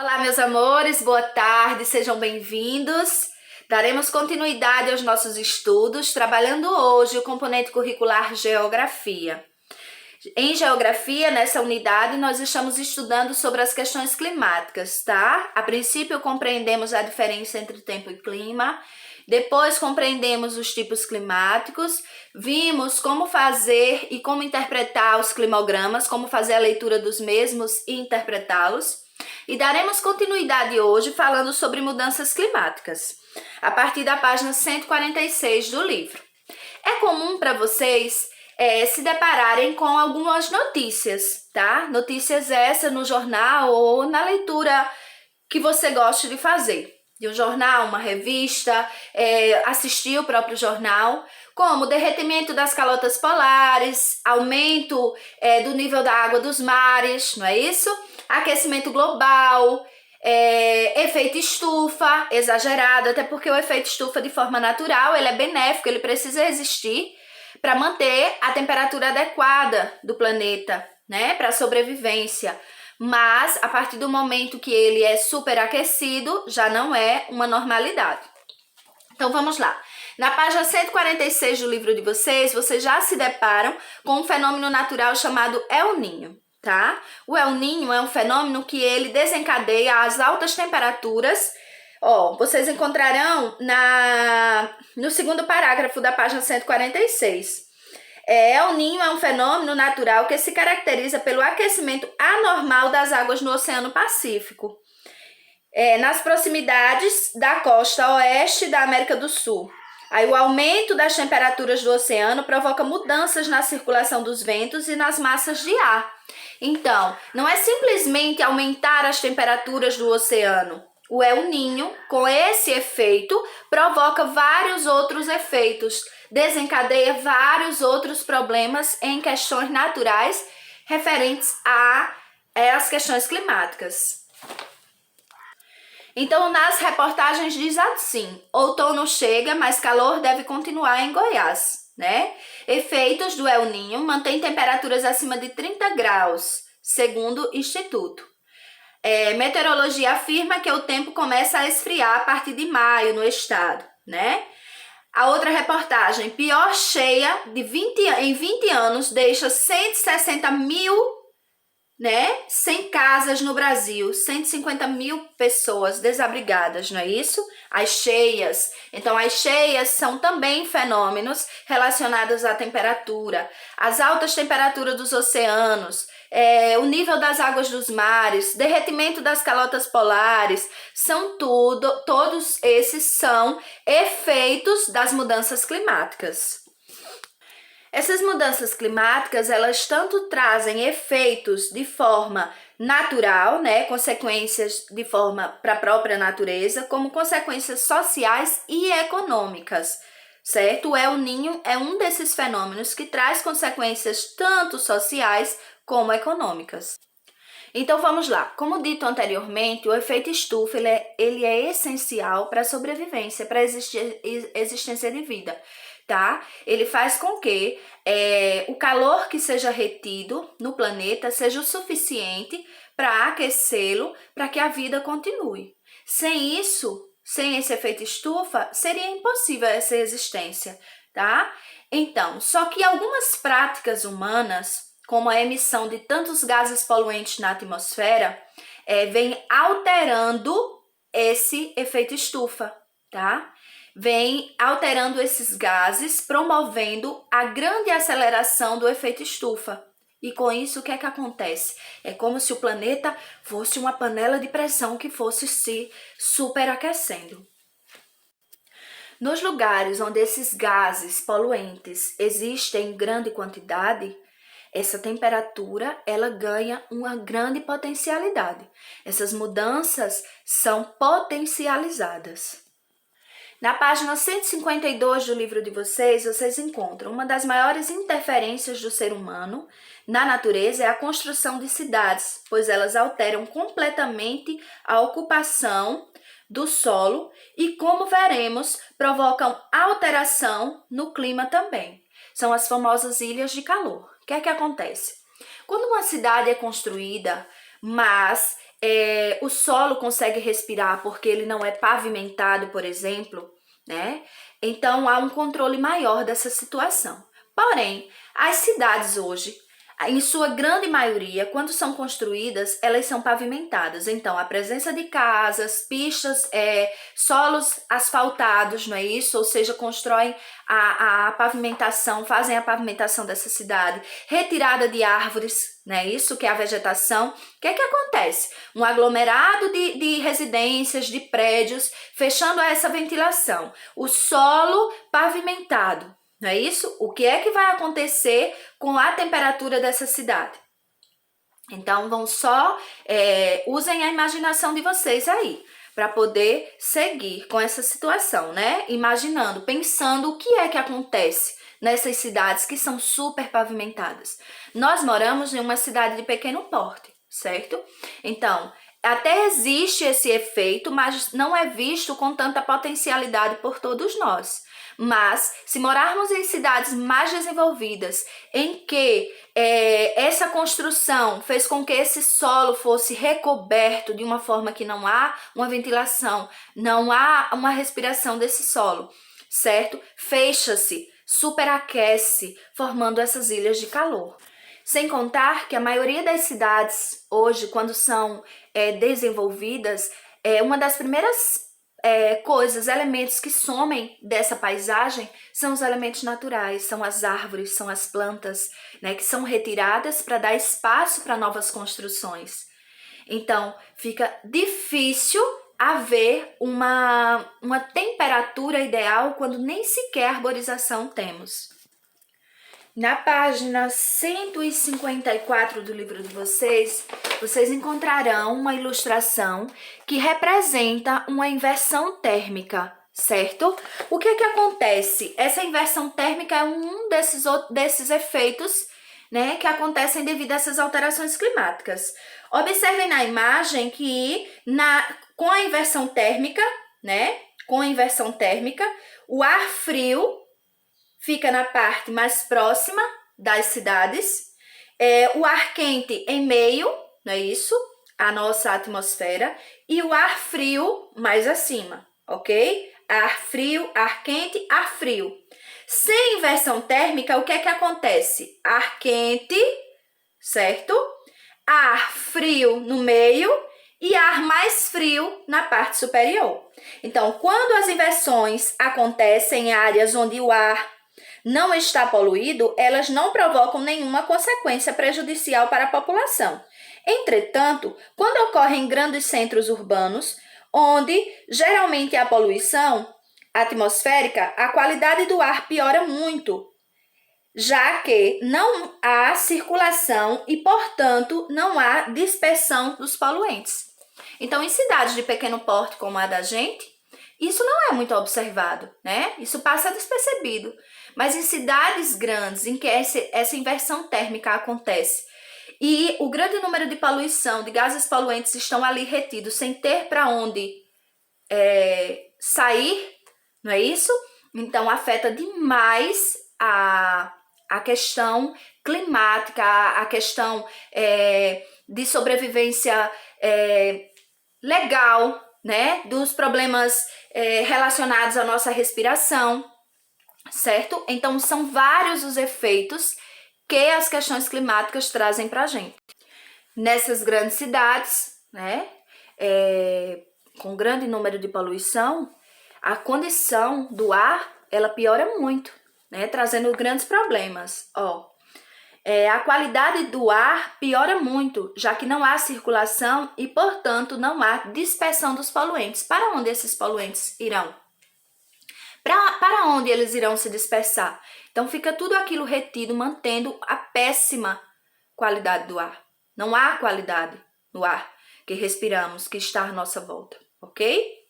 Olá, meus amores, boa tarde, sejam bem-vindos. Daremos continuidade aos nossos estudos, trabalhando hoje o componente curricular Geografia. Em Geografia, nessa unidade, nós estamos estudando sobre as questões climáticas, tá? A princípio, compreendemos a diferença entre tempo e clima, depois compreendemos os tipos climáticos, vimos como fazer e como interpretar os climogramas, como fazer a leitura dos mesmos e interpretá-los. E daremos continuidade hoje falando sobre mudanças climáticas, a partir da página 146 do livro. É comum para vocês se depararem com algumas notícias, tá? Notícias essas no jornal ou na leitura que você gosta de fazer. De um jornal, uma revista, assistir o próprio jornal, como derretimento das calotas polares, aumento do nível da água dos mares, não é isso? Aquecimento global, efeito estufa exagerado, até porque o efeito estufa de forma natural, ele é benéfico, ele precisa existir para manter a temperatura adequada do planeta, né, para a sobrevivência. Mas a partir do momento que ele é superaquecido, já não é uma normalidade. Então vamos lá. Na página 146 do livro de vocês já se deparam com um fenômeno natural chamado El Niño. Tá? O El Niño é um fenômeno que ele desencadeia as altas temperaturas. Vocês encontrarão no segundo parágrafo da página 146. El Niño é um fenômeno natural que se caracteriza pelo aquecimento anormal das águas no Oceano Pacífico, nas proximidades da costa oeste da América do Sul. Aí o aumento das temperaturas do oceano provoca mudanças na circulação dos ventos e nas massas de ar. Então, não é simplesmente aumentar as temperaturas do oceano. O El Niño, com esse efeito, provoca vários outros efeitos, desencadeia vários outros problemas em questões naturais referentes às questões climáticas. Então, nas reportagens diz assim: outono chega, mas calor deve continuar em Goiás, né? Efeitos do El Niño mantém temperaturas acima de 30 graus, segundo o Instituto. Meteorologia afirma que o tempo começa a esfriar a partir de maio no estado, né? A outra reportagem: pior cheia em 20 anos deixa 160 mil sem casas no Brasil, 150 mil pessoas desabrigadas, não é isso? As cheias. Então, as cheias são também fenômenos relacionados à temperatura, as altas temperaturas dos oceanos, o nível das águas dos mares, derretimento das calotas polares, todos esses são efeitos das mudanças climáticas. Essas mudanças climáticas, elas tanto trazem efeitos de forma natural, né, consequências de forma para a própria natureza, como consequências sociais e econômicas, certo? O El Niño é um desses fenômenos que traz consequências tanto sociais como econômicas. Então vamos lá. Como dito anteriormente, o efeito estufa ele é essencial para a sobrevivência, para a existência de vida. Tá? Ele faz com que o calor que seja retido no planeta seja o suficiente para aquecê-lo, para que a vida continue. Sem esse efeito estufa, seria impossível essa existência, tá? Então, só que algumas práticas humanas, como a emissão de tantos gases poluentes na atmosfera, vem alterando esse efeito estufa, tá? Vem alterando esses gases, promovendo a grande aceleração do efeito estufa. E com isso, o que é que acontece? É como se o planeta fosse uma panela de pressão que fosse se superaquecendo. Nos lugares onde esses gases poluentes existem em grande quantidade, essa temperatura ela ganha uma grande potencialidade. Essas mudanças são potencializadas. Na página 152 do livro de vocês encontram uma das maiores interferências do ser humano na natureza é a construção de cidades, pois elas alteram completamente a ocupação do solo e, como veremos, provocam alteração no clima também. São as famosas ilhas de calor. O que é que acontece? Quando uma cidade é construída, mas o solo consegue respirar porque ele não é pavimentado, por exemplo, né? Então há um controle maior dessa situação. Porém, as cidades hoje, em sua grande maioria, quando são construídas, elas são pavimentadas. Então, a presença de casas, pistas, solos asfaltados, não é isso? Ou seja, constroem a pavimentação, fazem a pavimentação dessa cidade, retirada de árvores, não é isso? Que é a vegetação. O que é que acontece? Um aglomerado de residências, de prédios, fechando essa ventilação. O solo pavimentado. Não é isso? O que é que vai acontecer com a temperatura dessa cidade? Então, usem a imaginação de vocês aí, para poder seguir com essa situação, né? Imaginando, pensando o que é que acontece nessas cidades que são super pavimentadas. Nós moramos em uma cidade de pequeno porte, certo? Então, até existe esse efeito, mas não é visto com tanta potencialidade por todos nós. Mas, se morarmos em cidades mais desenvolvidas, em que essa construção fez com que esse solo fosse recoberto de uma forma que não há uma ventilação, não há uma respiração desse solo, certo? Fecha-se, superaquece, formando essas ilhas de calor. Sem contar que a maioria das cidades hoje, quando são desenvolvidas, uma das primeiras elementos que somem dessa paisagem são os elementos naturais, são as árvores, são as plantas, né, que são retiradas para dar espaço para novas construções. Então, fica difícil haver uma temperatura ideal quando nem sequer arborização temos. Na página 154 do livro de vocês encontrarão uma ilustração que representa uma inversão térmica, certo? O que é que acontece? Essa inversão térmica é um desses efeitos, né, que acontecem devido a essas alterações climáticas. Observem na imagem que com a inversão térmica, né, o ar frio fica na parte mais próxima das cidades, o ar quente em meio, não é isso? A nossa atmosfera, e o ar frio mais acima, ok? Ar frio, ar quente, ar frio. Sem inversão térmica, o que é que acontece? Ar quente, certo? Ar frio no meio e ar mais frio na parte superior. Então, quando as inversões acontecem em áreas onde o ar não está poluído, elas não provocam nenhuma consequência prejudicial para a população. Entretanto, quando ocorrem em grandes centros urbanos, onde geralmente há poluição atmosférica, a qualidade do ar piora muito, já que não há circulação e, portanto, não há dispersão dos poluentes. Então, em cidades de pequeno porte como a da gente, isso não é muito observado, né? Isso passa despercebido. Mas em cidades grandes, em que essa inversão térmica acontece, e o grande número de poluição, de gases poluentes estão ali retidos, sem ter para onde sair, não é isso? Então, afeta demais a questão climática, a questão de sobrevivência legal, né? Dos problemas relacionados à nossa respiração, certo? Então, são vários os efeitos que as questões climáticas trazem para a gente. Nessas grandes cidades, né, com grande número de poluição, a condição do ar, ela piora muito, né, trazendo grandes problemas. A qualidade do ar piora muito, já que não há circulação e, portanto, não há dispersão dos poluentes. Para onde esses poluentes irão? Para onde eles irão se dispersar? Então, fica tudo aquilo retido, mantendo a péssima qualidade do ar. Não há qualidade no ar que respiramos, que está à nossa volta, ok?